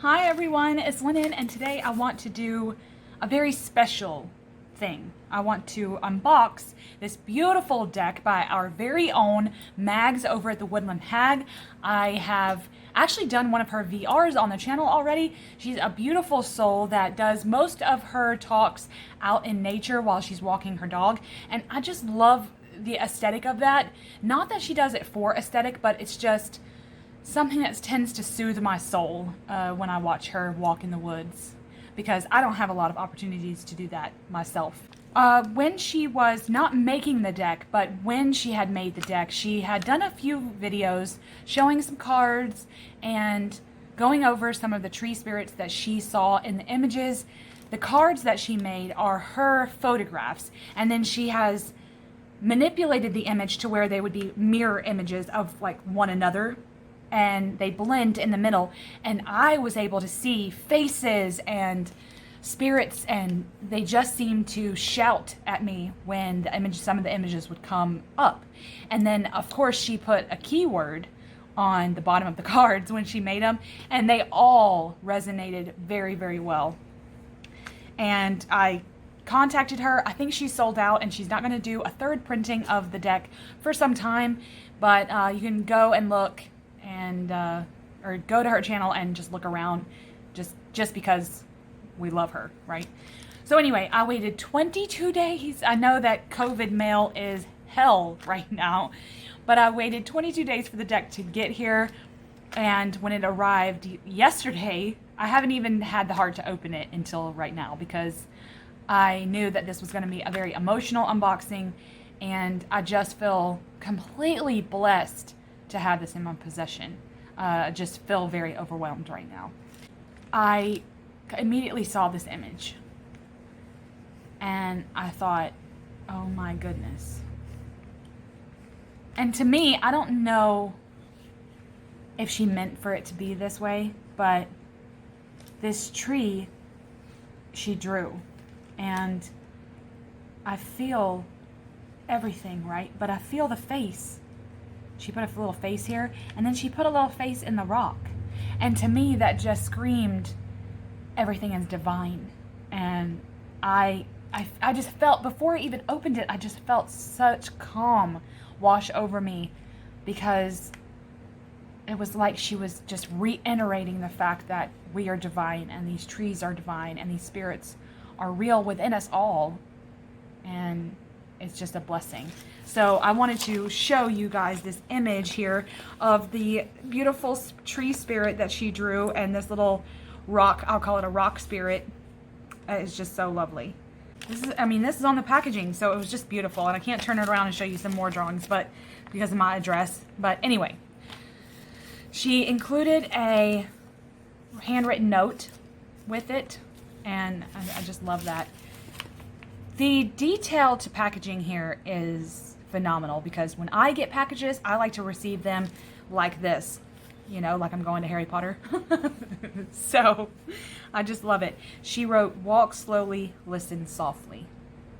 Hi everyone, it's Lennon, and today I want to do a very special thing. I want to unbox this beautiful deck by our very own Mags over at the Woodland Hag. I have actually done one of her VRs on the channel already. She's a beautiful soul that does most of her talks out in nature while she's walking her dog, and I just love the aesthetic of that. Not that she does it for aesthetic, but it's just something that tends to soothe my soul when I watch her walk in the woods, because I don't have a lot of opportunities to do that myself. When she was not making the deck, but when she had made the deck, she had done a few videos showing some cards and going over some of the tree spirits that she saw in the images. The cards that she made are her photographs, and then she has manipulated the image to where they would be mirror images of like one another, and they blend in the middle, and I was able to see faces and spirits, and they just seemed to shout at me when some of the images would come up. And then of course she put a keyword on the bottom of the cards when she made them, and they all resonated very, very well. And I contacted her. I think she's sold out and she's not going to do a third printing of the deck for some time, but you can go and look and or go to her channel and just look around, just because we love her, right? So anyway, I waited 22 days. I know that COVID mail is hell right now, but I waited 22 days for the deck to get here, and when it arrived yesterday, I haven't even had the heart to open it until right now, because I knew that this was going to be a very emotional unboxing, and I just feel completely blessed to have this in my possession. I just feel very overwhelmed right now. I immediately saw this image and I thought, oh my goodness. And to me, I don't know if she meant for it to be this way, but this tree she drew, and I feel everything, right? But I feel the face. She put a little face here, and then she put a little face in the rock. And to me, that just screamed everything is divine. And I just felt, before I even opened it, I just felt such calm wash over me, because it was like she was just reiterating the fact that we are divine, and these trees are divine, and these spirits are real within us all. And it's just a blessing. So I wanted to show you guys this image here of the beautiful tree spirit that she drew, and this little rock, I'll call it a rock spirit. It's just so lovely. This is on the packaging, so it was just beautiful, and I can't turn it around and show you some more drawings, but because of my address. But anyway, she included a handwritten note with it, and I just love that. The detail to packaging here is phenomenal, because when I get packages, I like to receive them like this, you know, like I'm going to Harry Potter. So I just love it. She wrote, "Walk slowly, listen softly."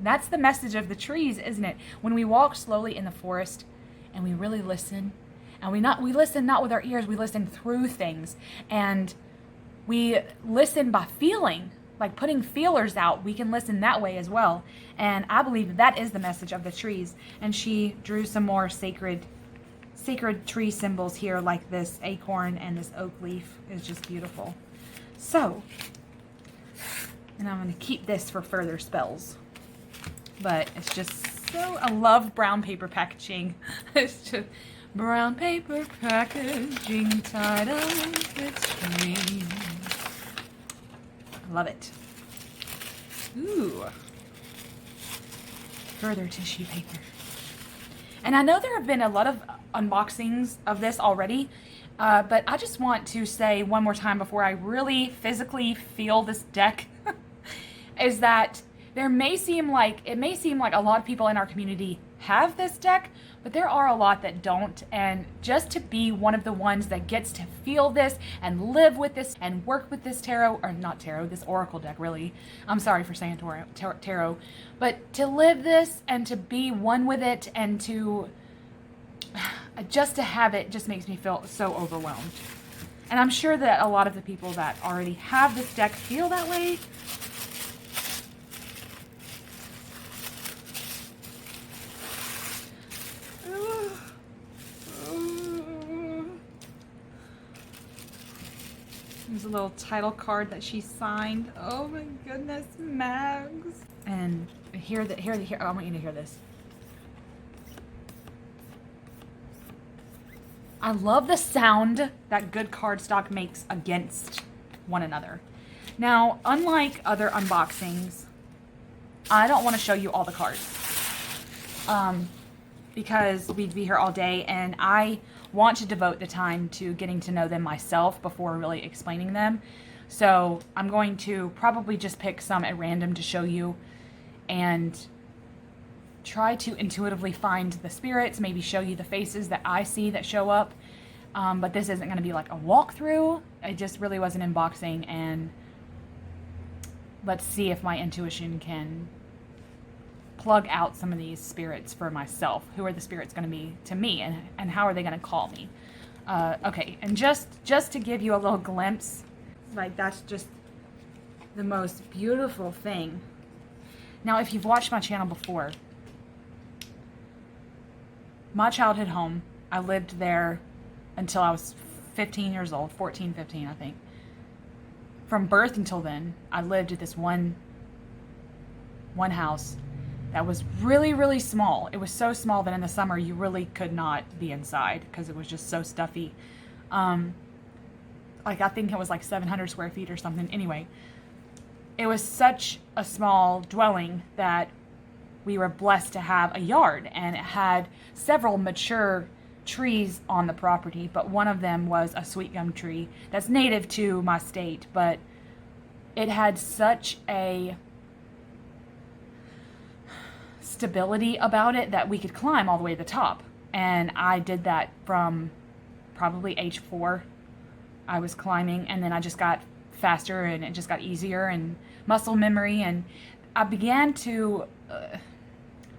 That's the message of the trees, isn't it? When we walk slowly in the forest and we really listen, and we listen not with our ears, we listen through things, and we listen by feeling. Like putting feelers out, we can listen that way as well. And I believe that is the message of the trees. And she drew some more sacred tree symbols here, like this acorn and this oak leaf is just beautiful. So, and I'm going to keep this for further spells. But it's just so, I love brown paper packaging. It's just brown paper packaging tied up with string. Love it. Ooh. Further tissue paper. And I know there have been a lot of unboxings of this already, but I just want to say one more time before I really physically feel this deck, is that it may seem like a lot of people in our community have this deck, but there are a lot that don't. And just to be one of the ones that gets to feel this and live with this and work with this tarot, or not tarot, this oracle deck, really. I'm sorry for saying tarot, but to live this and to be one with it, and to just to have it just makes me feel so overwhelmed. And I'm sure that a lot of the people that already have this deck feel that way. There's a little title card that she signed. Oh my goodness, Mags. And here, I want you to hear this. I love the sound that good cardstock makes against one another. Now, unlike other unboxings, I don't want to show you all the cards. Because we'd be here all day, and I want to devote the time to getting to know them myself before really explaining them. So I'm going to probably just pick some at random to show you and try to intuitively find the spirits, maybe show you the faces that I see that show up. But this isn't going to be like a walkthrough. It just really was an unboxing, and let's see if my intuition can plug out some of these spirits for myself. Who are the spirits going to be to me, and how are they going to call me? Okay, and just to give you a little glimpse, like that's just the most beautiful thing. Now, if you've watched my channel before, my childhood home, I lived there until I was 15 years old, 14, 15, I think. From birth until then, I lived at this one house that was really, really small. It was so small that in the summer you really could not be inside because it was just so stuffy. Like I think it was like 700 square feet or something. Anyway, it was such a small dwelling that we were blessed to have a yard, and it had several mature trees on the property, but one of them was a sweet gum tree that's native to my state, but it had such a stability about it that we could climb all the way to the top. And I did that from probably age 4. I was climbing, and then I just got faster, and it just got easier, and muscle memory, and I began to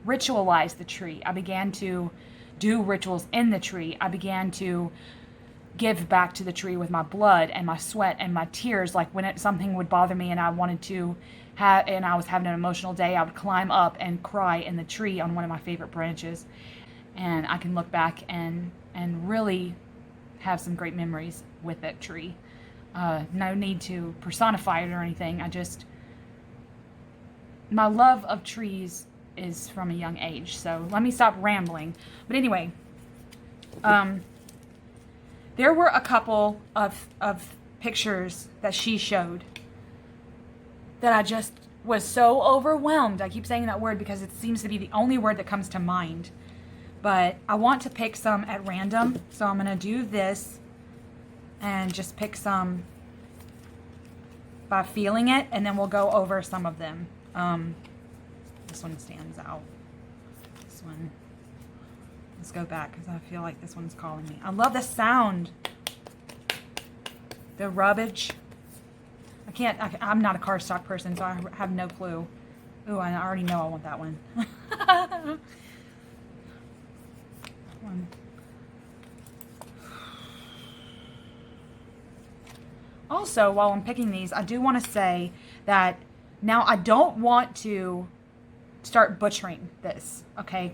ritualize the tree. I began to do rituals in the tree. I began to give back to the tree with my blood and my sweat and my tears. Like when something would bother me and I wanted to have, and I was having an emotional day, I would climb up and cry in the tree on one of my favorite branches. And I can look back and really have some great memories with that tree. No need to personify it or anything. My love of trees is from a young age. So let me stop rambling. But anyway, there were a couple of pictures that she showed that I just was so overwhelmed. I keep saying that word because it seems to be the only word that comes to mind. But I want to pick some at random. So I'm going to do this and just pick some by feeling it, and then we'll go over some of them. This one stands out. This one. Let's go back because I feel like this one's calling me. I love the sound. The rubbish. I'm not a cardstock person, so I have no clue. Ooh, I already know I want that one. Also, while I'm picking these, I do want to say that now I don't want to start butchering this, okay?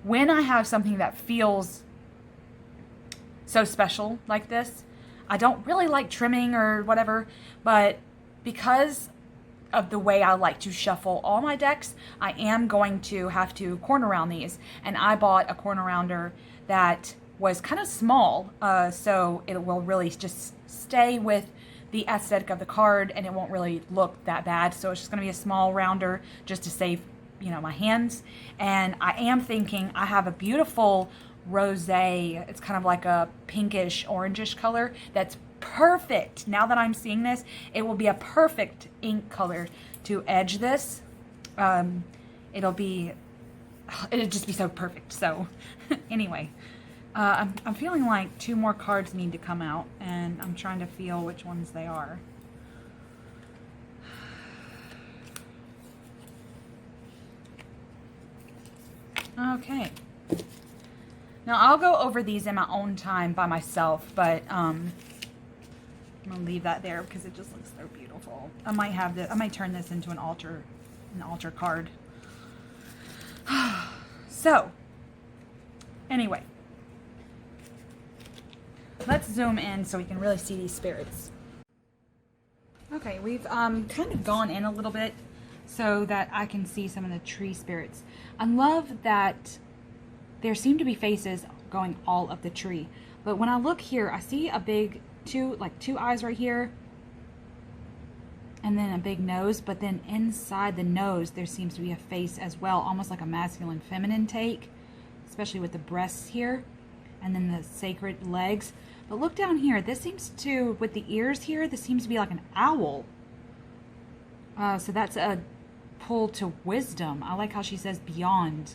When I have something that feels so special like this, I don't really like trimming or whatever, but because of the way I like to shuffle all my decks, I am going to have to corner round these. And I bought a corner rounder that was kind of small, so it will really just stay with the aesthetic of the card, and it won't really look that bad. So it's just going to be a small rounder just to save, my hands. And I am thinking I have a beautiful rosé. It's kind of like a pinkish orangish color that's perfect. Now that I'm seeing this, it will be a perfect ink color to edge this. It'll just be so perfect. So anyway, I'm feeling like 2 more cards need to come out, and I'm trying to feel which ones they are. Okay. Now, I'll go over these in my own time by myself, but I'm going to leave that there because it just looks so beautiful. I might turn this into an altar card. So, anyway, let's zoom in so we can really see these spirits. Okay, we've kind of gone in a little bit so that I can see some of the tree spirits. I love that there seem to be faces going all up the tree. But when I look here, I see a big two eyes right here. And then a big nose. But then inside the nose, there seems to be a face as well. Almost like a masculine feminine take. Especially with the breasts here. And then the sacred legs. But look down here. This seems to, with the ears here, this seems to be like an owl. So that's a pull to wisdom. I like how she says beyond.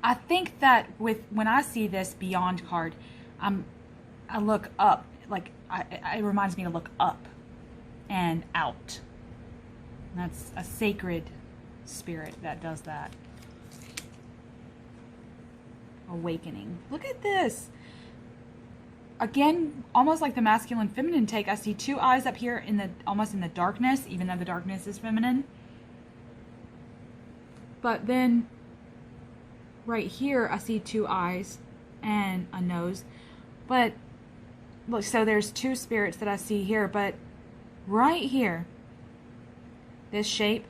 I think that when I see this beyond card, I look up. Like it reminds me to look up and out. And that's a sacred spirit that does that. Awakening. Look at this. Again, almost like the masculine feminine take. I see two eyes up here almost in the darkness, even though the darkness is feminine. But then right here, I see two eyes and a nose. But look, so there's two spirits that I see here. But right here, this shape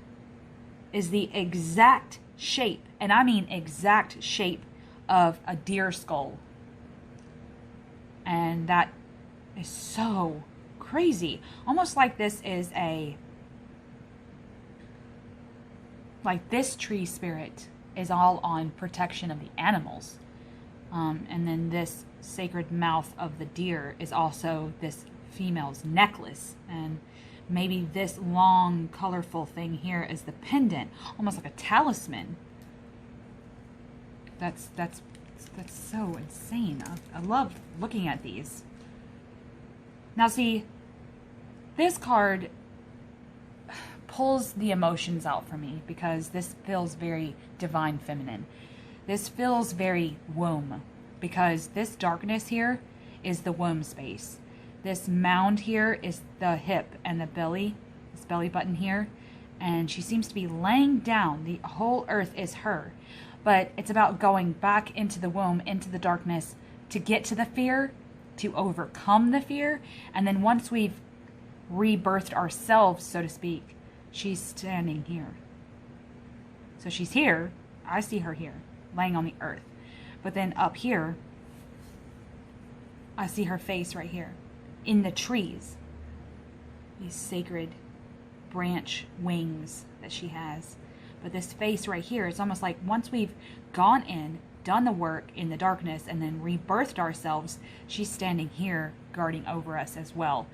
is the exact shape, and I mean exact shape, of a deer skull. And that is so crazy. Almost like this is like this tree spirit is all on protection of the animals. And then this sacred mouth of the deer is also this female's necklace. And maybe this long, colorful thing here is the pendant, almost like a talisman. That's so insane. I love looking at these. Now see, this card pulls the emotions out for me because this feels very divine feminine. This feels very womb because this darkness here is the womb space. This mound here is the hip and the belly, this belly button here. And she seems to be laying down. The whole earth is her. But it's about going back into the womb, into the darkness, to get to the fear, to overcome the fear. And then once we've rebirthed ourselves, so to speak, she's standing here. So she's here. I see her here, laying on the earth. But then up here, I see her face right here, in the trees. These sacred branch wings that she has. But this face right here, it's almost like once we've gone in, done the work in the darkness, and then rebirthed ourselves, she's standing here guarding over us as well.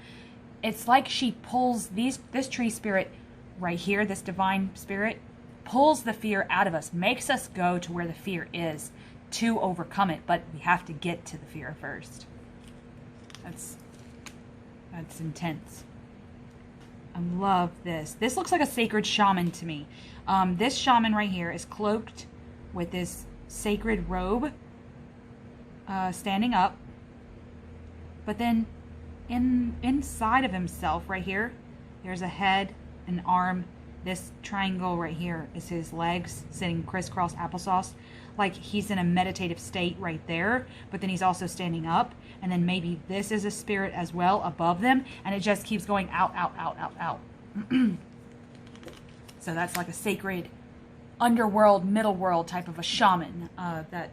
It's like she pulls this tree spirit right here, this divine spirit, pulls the fear out of us, makes us go to where the fear is to overcome it, but we have to get to the fear first. That's intense. I love this. This looks like a sacred shaman to me. This shaman right here is cloaked with this sacred robe, standing up. But then inside of himself right here, there's a head, an arm. This triangle right here is his legs sitting crisscross applesauce. Like he's in a meditative state right there, but then he's also standing up. And then maybe this is a spirit as well above them. And it just keeps going out, out, out, out, out. So that's like a sacred underworld, middle world type of a shaman that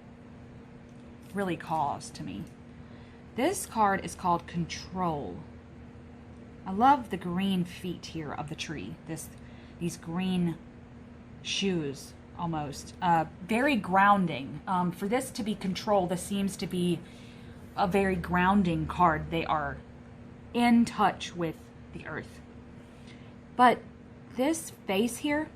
really calls to me. This card is called Control. I love the green feet here of the tree. These green shoes almost. Very grounding. For this to be Control, this seems to be a very grounding card. They are in touch with the earth. But this face here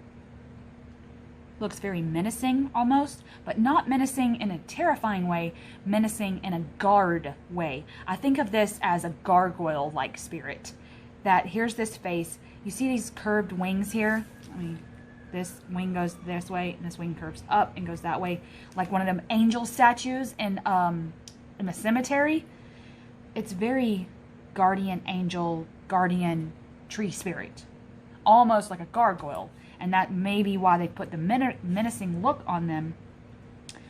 looks very menacing almost, but not menacing in a terrifying way, menacing in a guard way. I think of this as a gargoyle-like spirit. That here's this face. You see these curved wings here? Let me this wing goes this way, and this wing curves up and goes that way, like one of them angel statues in the cemetery. It's very guardian angel, guardian tree spirit, almost like a gargoyle, and that may be why they put the menacing look on them,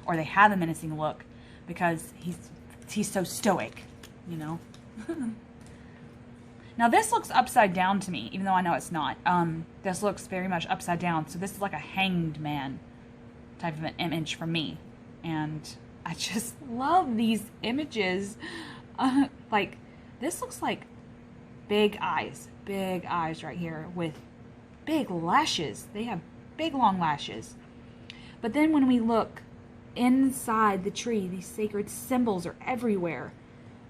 or they have a menacing look, because he's so stoic, you know. Now this looks upside down to me, even though I know it's not. This looks very much upside down. So this is like a hanged man type of an image for me. And I just love these images. Like, this looks like big eyes right here with big lashes. They have big long lashes. But then when we look inside the tree, these sacred symbols are everywhere.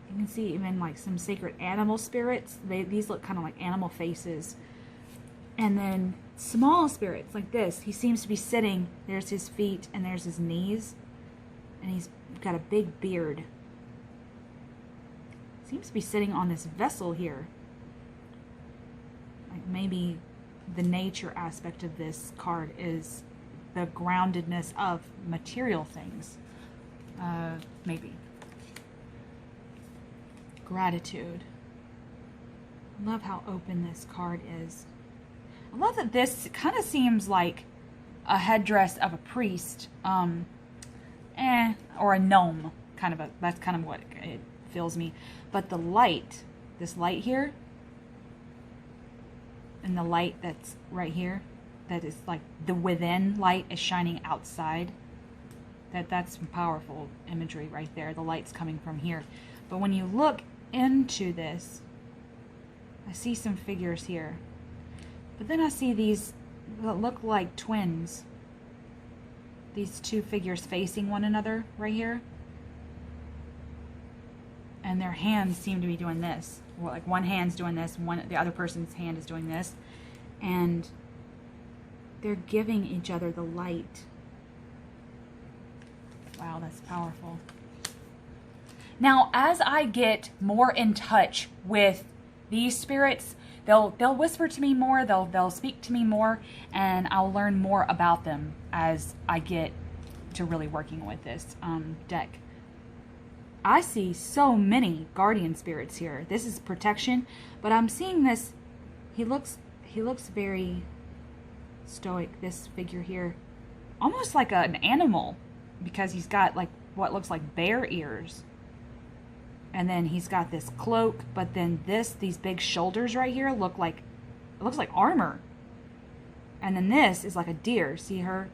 You can see even like some sacred animal spirits. These look kind of like animal faces. And then small spirits like this. He seems to be sitting. There's his feet and there's his knees. And he's got a big beard. Seems to be sitting on this vessel here. Like maybe the nature aspect of this card is the groundedness of material things. Maybe. Gratitude. I love how open this card is. I love that this kind of seems like a headdress of a priest, or a gnome, that's kind of what it feels me. But the light, this light here, and the light that's right here, that is like the within light is shining outside. That's some powerful imagery right there. The light's coming from here. But when you look into this, I see some figures here, but then I see these that look like twins, these two figures facing one another right here, and their hands seem to be doing this. Well, like one hand's doing this, the other person's hand is doing this, and they're giving each other the light. Wow, that's powerful. Now, as I get more in touch with these spirits, they'll whisper to me more, they'll speak to me more, and I'll learn more about them as I get to really working with this deck. I see so many guardian spirits here. This is protection, but I'm seeing this. He looks very stoic, this figure here, almost like an animal, because he's got like what looks like bear ears. And then he's got this cloak, but then these big shoulders right here looks like armor. And then this is like a deer. See her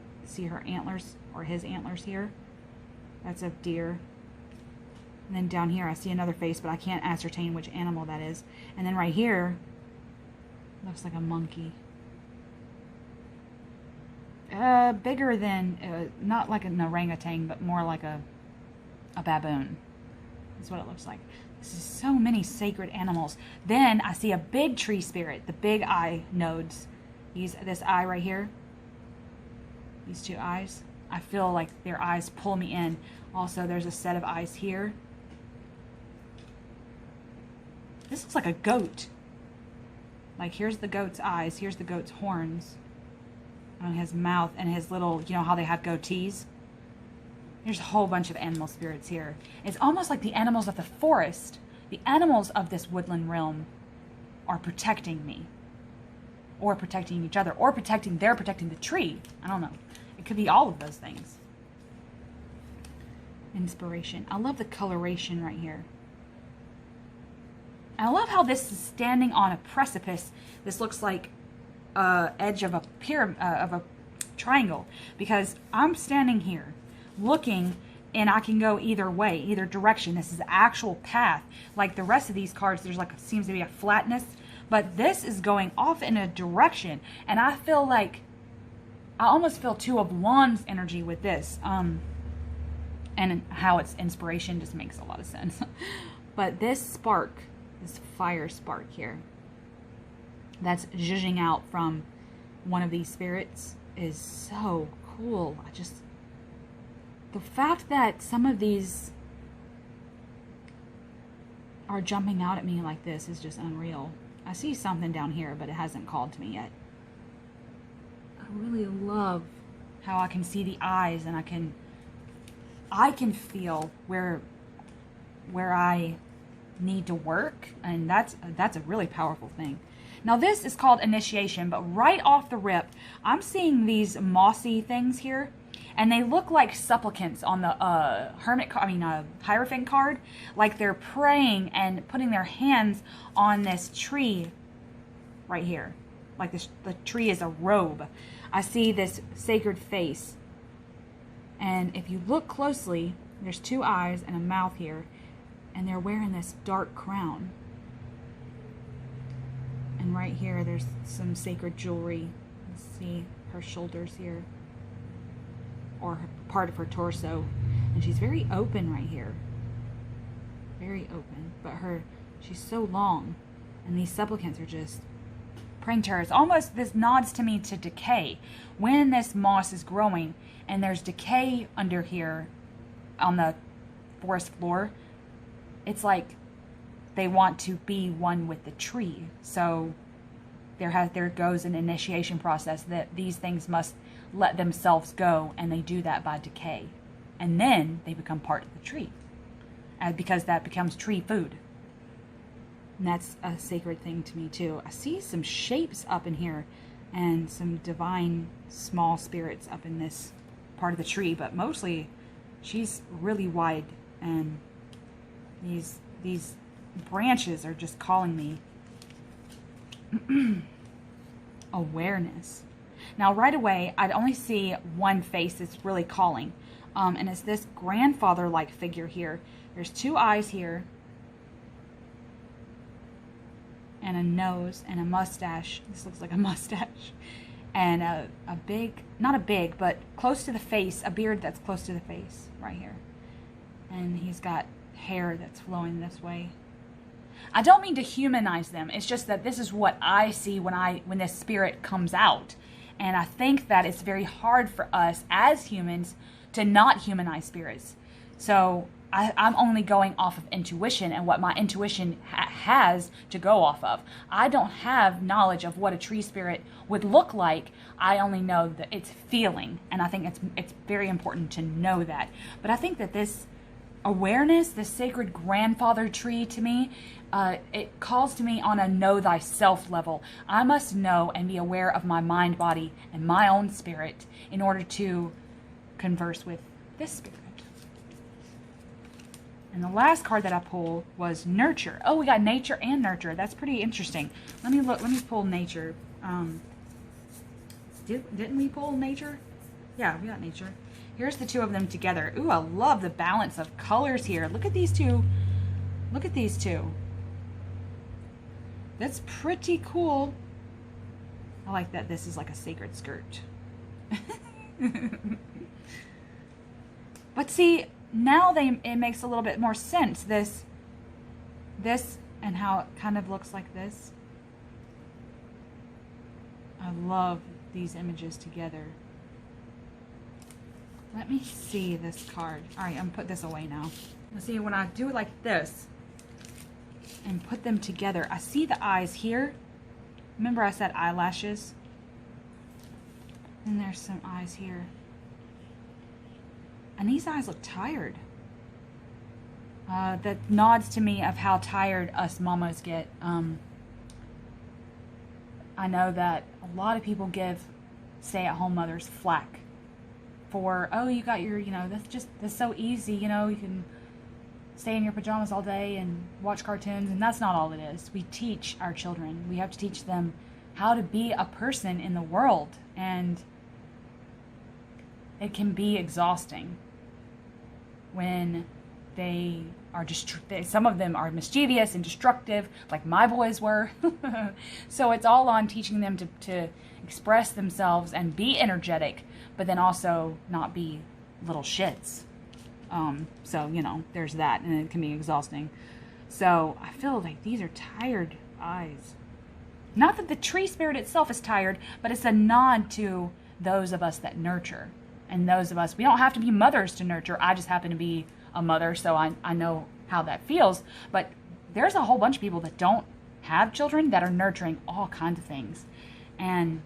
antlers, or his antlers here? That's a deer. And then down here I see another face, but I can't ascertain which animal that is. And then right here looks like a monkey. Bigger than, not like an orangutan, but more like a baboon. That's what it looks like. This is so many sacred animals. Then I see a big tree spirit, the big eye nodes. This eye right here. These two eyes. I feel like their eyes pull me in. Also, there's a set of eyes here. This looks like a goat. Like, here's the goat's eyes. Here's the goat's horns. On his mouth and his little, you know how they have goatees? There's a whole bunch of animal spirits here. It's almost like the animals of the forest, the animals of this woodland realm, are protecting me. Or protecting each other. Or they're protecting the tree. I don't know. It could be all of those things. Inspiration. I love the coloration right here. I love how this is standing on a precipice. This looks like edge of a pyramid, of a triangle, because I'm standing here looking, and I can go either way, either direction. This is the actual path. Like the rest of these cards, there's like seems to be a flatness, but this is going off in a direction, and I feel like I almost feel Two of Wands energy with this, and how it's inspiration just makes a lot of sense. But this spark, this fire spark here, that's zhuzhing out from one of these spirits is so cool. The fact that some of these are jumping out at me like this is just unreal. I see something down here, but it hasn't called to me yet. really love how I can see the eyes, and I can feel where I need to work, and that's a really powerful thing. Now this is called initiation, but right off the rip, I'm seeing these mossy things here, and they look like supplicants on the Hierophant card, like they're praying and putting their hands on this tree right here, like the tree is a robe. I see this sacred face, and if you look closely, there's two eyes and a mouth here, and they're wearing this dark crown. And right here, there's some sacred jewelry. Let's see her shoulders here, or part of her torso. And she's very open right here. Very open. But she's so long. And these supplicants are just praying to her. It's almost, this nods to me to decay. When this moss is growing and there's decay under here on the forest floor, it's like they want to be one with the tree. So there goes an initiation process that these things must let themselves go, and they do that by decay. And then they become part of the tree, because that becomes tree food. And that's a sacred thing to me too. I see some shapes up in here and some divine small spirits up in this part of the tree, but mostly she's really wide, and these branches are just calling me awareness. Now right away, I'd only see one face that's really calling, and it's this grandfather-like figure here. There's two eyes here, and a nose, and a mustache. This looks like a mustache. And a big, not a big, but close to the face, a beard that's close to the face, right here. And he's got hair that's flowing this way. I don't mean to humanize them. It's just that this is what I see when this spirit comes out. And I think that it's very hard for us as humans to not humanize spirits. So I'm only going off of intuition and what my intuition has to go off of. I don't have knowledge of what a tree spirit would look like. I only know that it's feeling, and I think it's very important to know that. But I think that this awareness, this sacred grandfather tree to me, it calls to me on a know thyself level. I must know and be aware of my mind, body, and my own spirit in order to converse with this spirit. And the last card that I pulled was Nurture. Oh, we got Nature and Nurture. That's pretty interesting. Let me look. Let me pull Nature. Didn't we pull Nature? Yeah, we got Nature. Here's the two of them together. Ooh, I love the balance of colors here. Look at these two. Look at these two. That's pretty cool. I like that this is like a sacred skirt. But see, now it makes a little bit more sense. This and how it kind of looks like this. I love these images together. Let me see this card. All right, I'm gonna put this away now. Let's see, when I do it like this and put them together, I see the eyes here. Remember I said eyelashes? And there's some eyes here. And these eyes look tired. That nods to me of how tired us mamas get. I know that a lot of people give stay-at-home mothers flack for, oh, you got your, that's so easy, you can stay in your pajamas all day and watch cartoons, and that's not all it is. We teach our children. We have to teach them how to be a person in the world, and it can be exhausting when they are some of them are mischievous and destructive, like my boys were. So it's all on teaching them to express themselves and be energetic, but then also not be little shits. So, there's that, and it can be exhausting. So I feel like these are tired eyes. Not that the tree spirit itself is tired, but it's a nod to those of us that nurture. And those of us, we don't have to be mothers to nurture. I just happen to be a mother, so I know how that feels. But there's a whole bunch of people that don't have children that are nurturing all kinds of things. And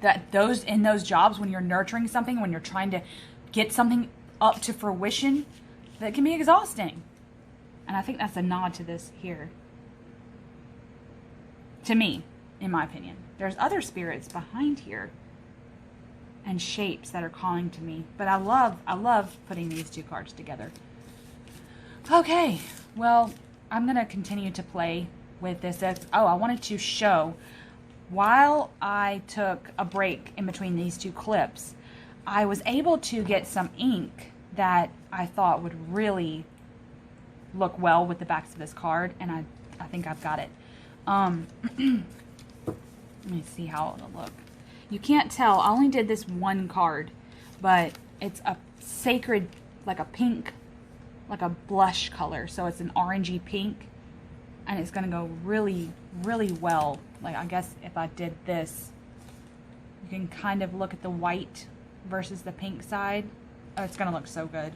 that in those jobs, when you're nurturing something, when you're trying to get something up to fruition, that can be exhausting. And I think that's a nod to this here. To me, in my opinion. There's other spirits behind here and shapes that are calling to me. But I love putting these two cards together. Okay, well, I'm going to continue to play with this. Oh, I wanted to show, while I took a break in between these two clips, I was able to get some ink that I thought would really look well with the backs of this card, and I think I've got it. Let me see how it'll look. You can't tell, I only did this one card, but it's a sacred, like a pink, like a blush color, so it's an orangey pink, and it's going to go really, really well. Like, I guess if I did this, you can kind of look at the white versus the pink side. Oh, it's going to look so good.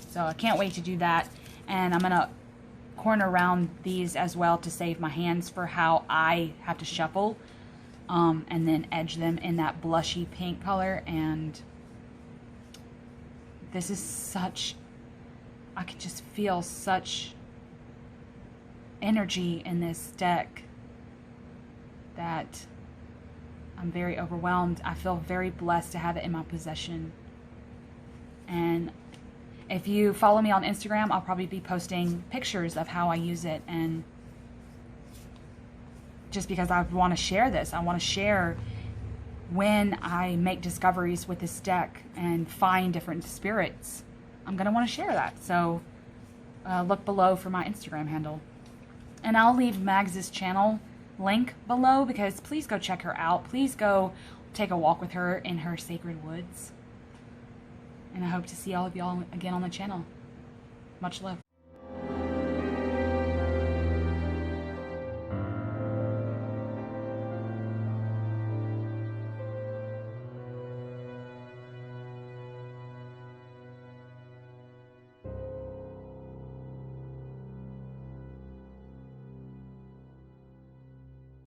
So I can't wait to do that. And I'm going to corner around these as well to save my hands for how I have to shuffle. And then edge them in that blushy pink color. And this is such, I could just feel such energy in this deck that I'm very overwhelmed. I feel very blessed to have it in my possession. And if you follow me on Instagram, I'll probably be posting pictures of how I use it, and just because I want to share this. I want to share when I make discoveries with this deck and find different spirits. I'm going to want to share that. So look below for my Instagram handle. And I'll leave Mags's channel link below, because please go check her out. Please go take a walk with her in her sacred woods. And I hope to see all of y'all again on the channel. Much love.